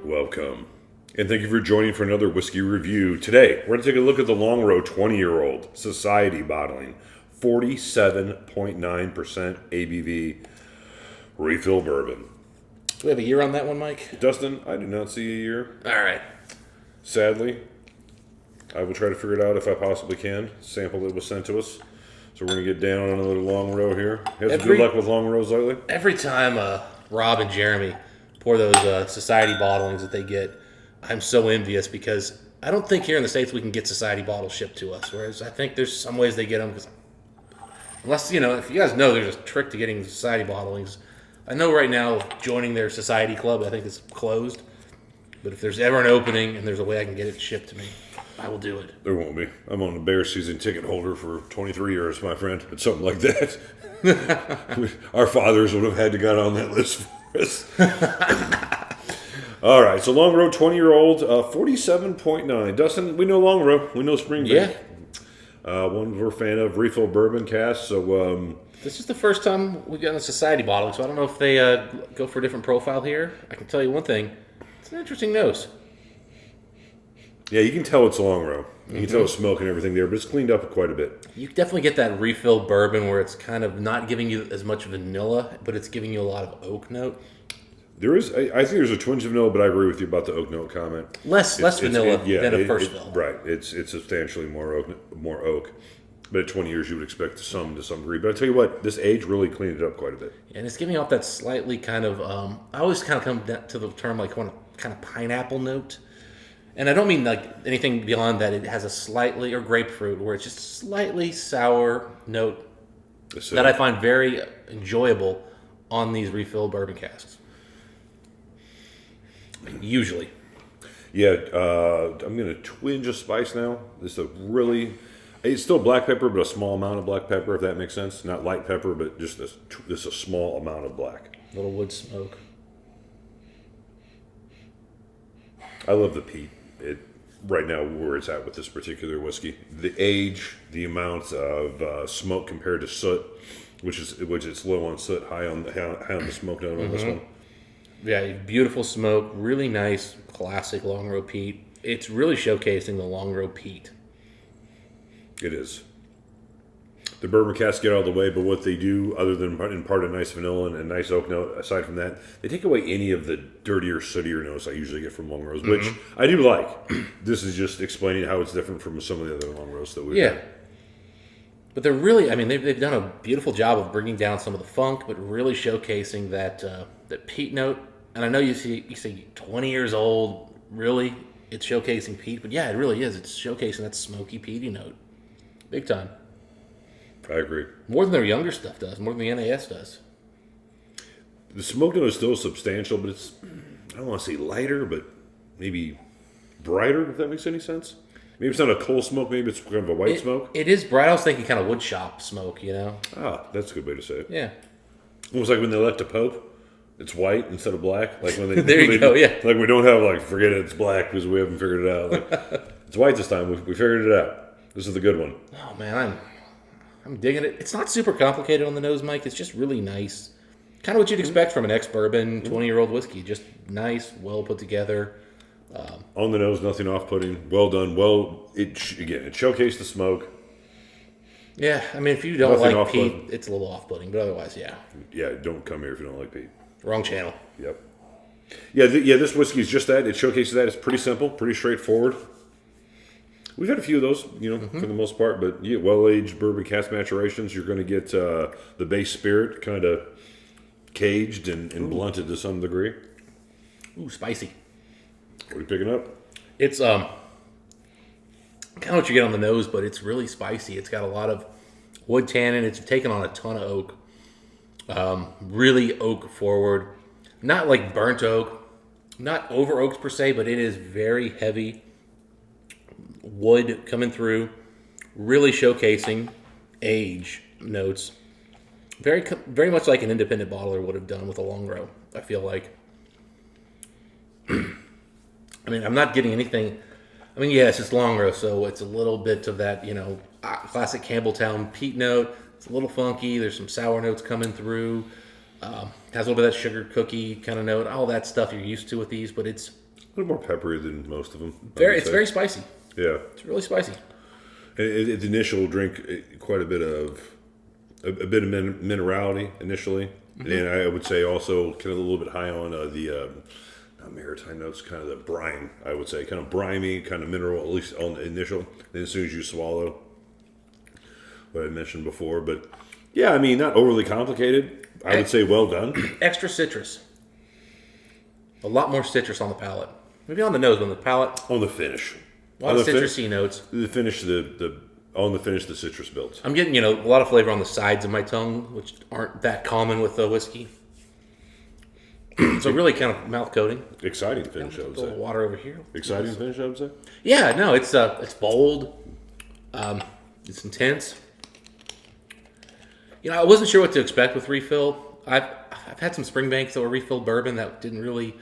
Welcome, and thank you for joining for another whiskey review. Today, we're going to take a look at the Longrow 20-year-old Society bottling, 47.9% ABV refill bourbon. Do we have a year on that one, Mike? Dustin, I do not see a year. All right. Sadly, I will try to figure it out if I possibly can. Sample that was sent to us. So we're going to get down on another Longrow here. You had some good luck with Longrows lately? Every time Rob and Jeremy pour those Society bottlings that they get, I'm so envious because I don't think here in the States we can get Society bottles shipped to us. Whereas I think there's some ways they get them. Unless, if you guys know there's a trick to getting Society bottlings. I know right now joining their Society club, I think it's closed. But if there's ever an opening and there's a way I can get it shipped to me, I will do it. There won't be. I'm on the Bears season ticket holder for 23 years, my friend. It's something like that. Our fathers would have had to got on that list for us. All right, so Longrow 20-year-old, 47.9. Dustin, we know Longrow. We know Springbank. Yeah. One we're a fan of, refill bourbon cast. So this is the first time we've gotten a Society bottling, so I don't know if they go for a different profile here. I can tell you one thing. It's an interesting nose. Yeah, you can tell it's Longrow. You can tell it's smoke and everything there, but it's cleaned up quite a bit. You definitely get that refill bourbon where it's kind of not giving you as much vanilla, but it's giving you a lot of oak note. There is, I think there's a twinge of vanilla, but I agree with you about the oak note comment. Less vanilla than a first fill. Right, it's substantially more oak. But at 20 years, you would expect some to some degree. But I tell you what, this age really cleaned it up quite a bit. And it's giving off that slightly kind of, I always kind of come to the term like kind of pineapple note. And I don't mean like anything beyond that. It has a slightly, or grapefruit, where it's just slightly sour note that I find very enjoyable on these refill bourbon casks. Usually. Yeah, I'm going to twinge of spice now. It's still black pepper, but a small amount of black pepper, if that makes sense. Not light pepper, but just a small amount of black. Little wood smoke. I love the peat. Right now, where it's at with this particular whiskey, the age, the amount of smoke compared to soot, which is low on soot, high on the smoke note on this one. Yeah, beautiful smoke, really nice, classic Longrow peat. It's really showcasing the Longrow peat. It is. The bourbon casks get out of the way, but what they do, other than impart a nice vanilla and a nice oak note, aside from that, they take away any of the dirtier, sootier notes I usually get from Longrows, which I do like. This is just explaining how it's different from some of the other Longrows that we've had. But they're really, they've done a beautiful job of bringing down some of the funk, but really showcasing that peat note. And I know you say 20 years old, really, it's showcasing peat, but yeah, it really is. It's showcasing that smoky, peaty note. Big time. I agree. More than their younger stuff does, more than the NAS does. The smoke note is still substantial, but it's, I don't want to say lighter, but maybe brighter, if that makes any sense. Maybe it's not a coal smoke, maybe it's kind of a white smoke. It is bright. I was thinking kind of wood shop smoke, Ah, that's a good way to say it. Yeah. Almost like when they elect a pope, it's white instead of black. Like when they there you go, yeah. Like we don't have forget it, it's black because we haven't figured it out. It's white this time. We figured it out. This is the good one. Oh man, I'm digging it. It's not super complicated on the nose, Mike. It's just really nice. Kind of what you'd expect from an ex-bourbon 20-year-old whiskey. Just nice, well put together. On the nose, nothing off-putting. Well done. It showcased the smoke. Yeah, if you don't like peat, it's a little off-putting, but otherwise, yeah. Yeah, don't come here if you don't like peat. Wrong channel. Yep. Yeah, this whiskey is just that. It showcases that. It's pretty simple, pretty straightforward. We've had a few of those, for the most part, but well-aged bourbon cask maturations, you're going to get the base spirit kind of caged and blunted to some degree. Ooh, spicy. What are you picking up? It's kind of what you get on the nose, but it's really spicy. It's got a lot of wood tannin. It's taken on a ton of oak. Really oak forward. Not like burnt oak. Not over oaks per se, but it is very heavy. Wood coming through, really showcasing age notes. Very, very much like an independent bottler would have done with a Longrow, I feel like. I'm not getting anything. Yes, it's Longrow, so it's a little bit of that, classic Campbelltown peat note. It's a little funky. There's some sour notes coming through. Has a little bit of that sugar cookie kind of note. All that stuff you're used to with these, but it's A little more peppery than most of them. It's very spicy. Yeah. It's really spicy. The initial drink, quite a bit of minerality initially, and I would say also kind of a little bit high on the not maritime notes, kind of the brine. I would say kind of briny, kind of mineral, at least on the initial. Then as soon as you swallow, what I mentioned before, but yeah, I mean not overly complicated. I would say well done. Extra citrus. A lot more citrus on the palate. Maybe on the nose, on the palate. On the finish. A lot of citrusy notes. The finish, the citrus builds. I'm getting, a lot of flavor on the sides of my tongue, which aren't that common with the whiskey. So really kind of mouth coating. Exciting finish, I would A little say. water over here. Exciting finish, I would say. Yeah, no, it's bold. It's intense. I wasn't sure what to expect with refill. I've had some Springbanks that were refilled bourbon that didn't really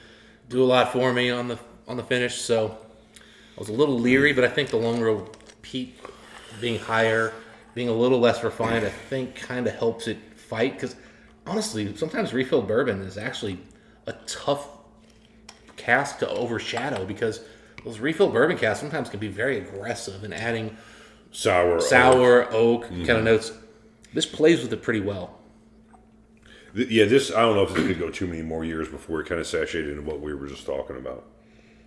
do a lot for me on the finish, so I was a little leery. But I think the Longrow peat being higher, being a little less refined, I think kind of helps it fight. Because honestly, sometimes refilled bourbon is actually a tough cask to overshadow, because those refilled bourbon casks sometimes can be very aggressive in adding Sour oak kind of notes. This plays with it pretty well. Yeah, this, I don't know if this could go too many more years before it kind of satiated into what we were just talking about.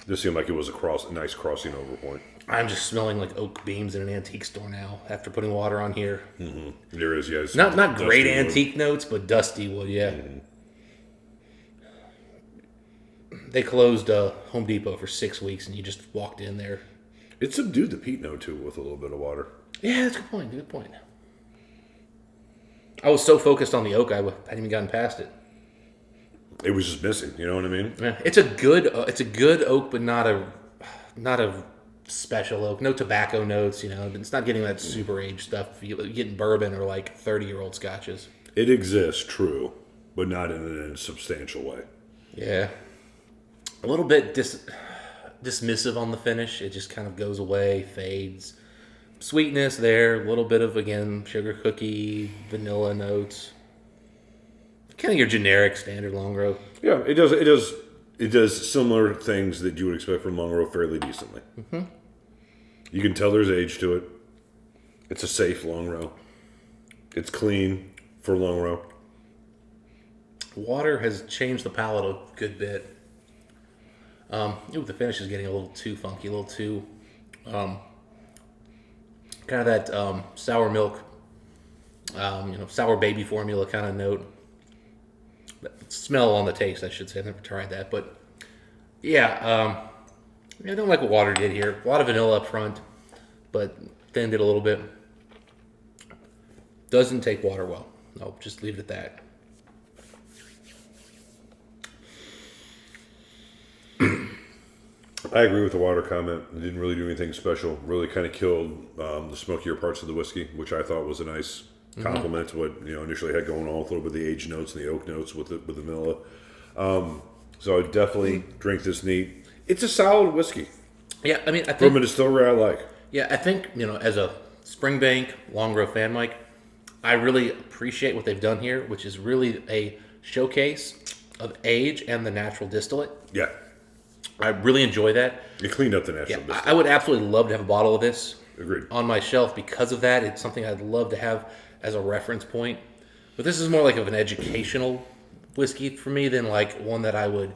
This seemed like it was a nice crossing over point. I'm just smelling like oak beams in an antique store now after putting water on here. Mm-hmm. There is, yes. Not great antique notes, but dusty wood, yeah. Mm-hmm. They closed Home Depot for 6 weeks, and you just walked in there. It subdued the peat note, too, with a little bit of water. Yeah, that's a good point. Good point. I was so focused on the oak, I hadn't even gotten past it. It was just missing. You know what I mean? Yeah, it's a good oak, but not a special oak. No tobacco notes. It's not getting that super aged stuff. You're getting bourbon or like 30-year-old scotches. It exists, true, but not in a substantial way. Yeah, a little bit dismissive on the finish. It just kind of goes away, fades. Sweetness there, a little bit of, again, sugar cookie, vanilla notes. Kind of your generic standard Longrow. Yeah, it does similar things that you would expect from Longrow fairly decently. Mm-hmm. You can tell there's age to it. It's a safe Longrow. It's clean for Longrow. Water has changed the palate a good bit. The finish is getting a little too funky, a little too... kind of that sour milk, sour baby formula kind of note. Smell on the taste, I should say. I've never tried that, but yeah, I don't like what water did here. A lot of vanilla up front, but thinned it a little bit. Doesn't take water well. I'll just leave it at that. I agree with the water comment. It didn't really do anything special. Really kind of killed the smokier parts of the whiskey, which I thought was a nice compliment to what initially had going on with a little bit of the aged notes and the oak notes with the vanilla. So I definitely drink this neat. It's a solid whiskey. Yeah, I mean, I think from a distillery I like. Yeah, I think as a Springbank Longrow fan, Mike, I really appreciate what they've done here, which is really a showcase of age and the natural distillate. Yeah. I really enjoy that. You cleaned up the natural distillate. I would absolutely love to have a bottle of this. Agreed. On my shelf because of that. It's something I'd love to have as a reference point. But this is more like of an educational whiskey for me than like one that I would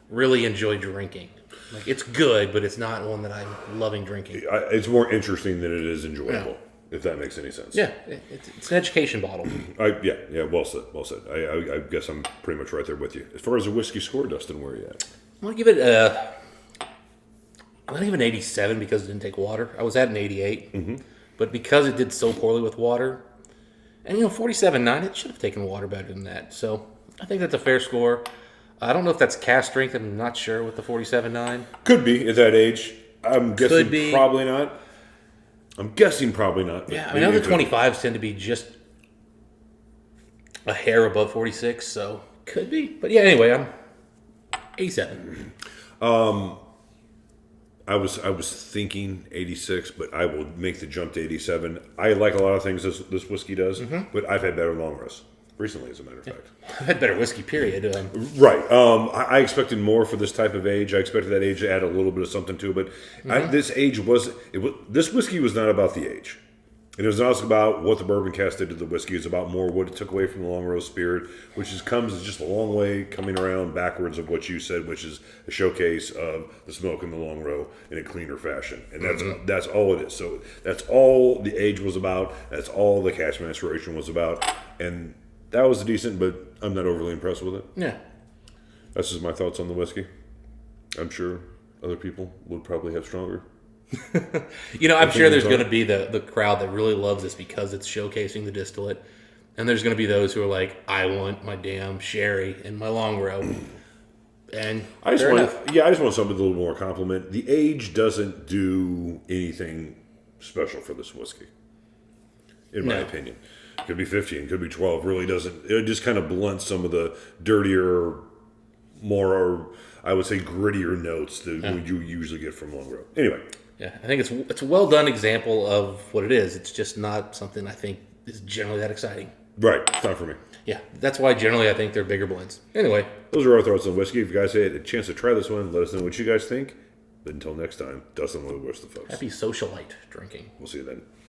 really enjoy drinking. Like, it's good, but it's not one that I'm loving drinking. It's more interesting than it is enjoyable, if that makes any sense. Yeah, it's an education bottle. Yeah, well said, well said. I guess I'm pretty much right there with you. As far as a whiskey score, Dustin, where are you at? I'm going to give it I'm going to give it an 87 because it didn't take water. I was at an 88, but because it did so poorly with water, and 47.9, it should have taken water better than that. So I think that's a fair score. I don't know if that's cask strength. I'm not sure with the 47.9. Could be at that age. I'm guessing probably not. Yeah, I mean, other 25s tend to be just a hair above 46, so could be. But yeah, anyway, I'm 87. I was thinking 86, but I will make the jump to 87. I like a lot of things this whiskey does, but I've had better Longrows. recently, as a matter of fact. I've had better whiskey, period. Right. I expected more for this type of age. I expected that age to add a little bit of something to it, but this age this whiskey was not about the age. It was not about what the bourbon cask did to the whiskey. It's about more what it took away from the Longrow spirit, which comes just a long way coming around backwards of what you said, which is a showcase of the smoke in the Longrow in a cleaner fashion, and that's all it is. So that's all the age was about. That's all the cask maceration was about, and that was decent, but I'm not overly impressed with it. Yeah. That's just my thoughts on the whiskey. I'm sure other people would probably have stronger. I'm sure there's going to be the crowd that really loves this because it's showcasing the distillate. And there's going to be those who are like, I want my damn sherry and my Longrow. And I just want something with a little more compliment. The age doesn't do anything special for this whiskey, in my opinion. Could be 15, could be 12. Really doesn't. It just kind of blunts some of the dirtier, more, I would say, grittier notes that you usually get from Longrow. Anyway. Yeah, I think it's a well done example of what it is. It's just not something I think is generally that exciting. Right, it's not for me. Yeah, that's why generally I think they're bigger blends. Anyway. Those are our thoughts on whiskey. If you guys had a chance to try this one, let us know what you guys think. But until next time, Dustin will wish the folks. Happy socialite drinking. We'll see you then.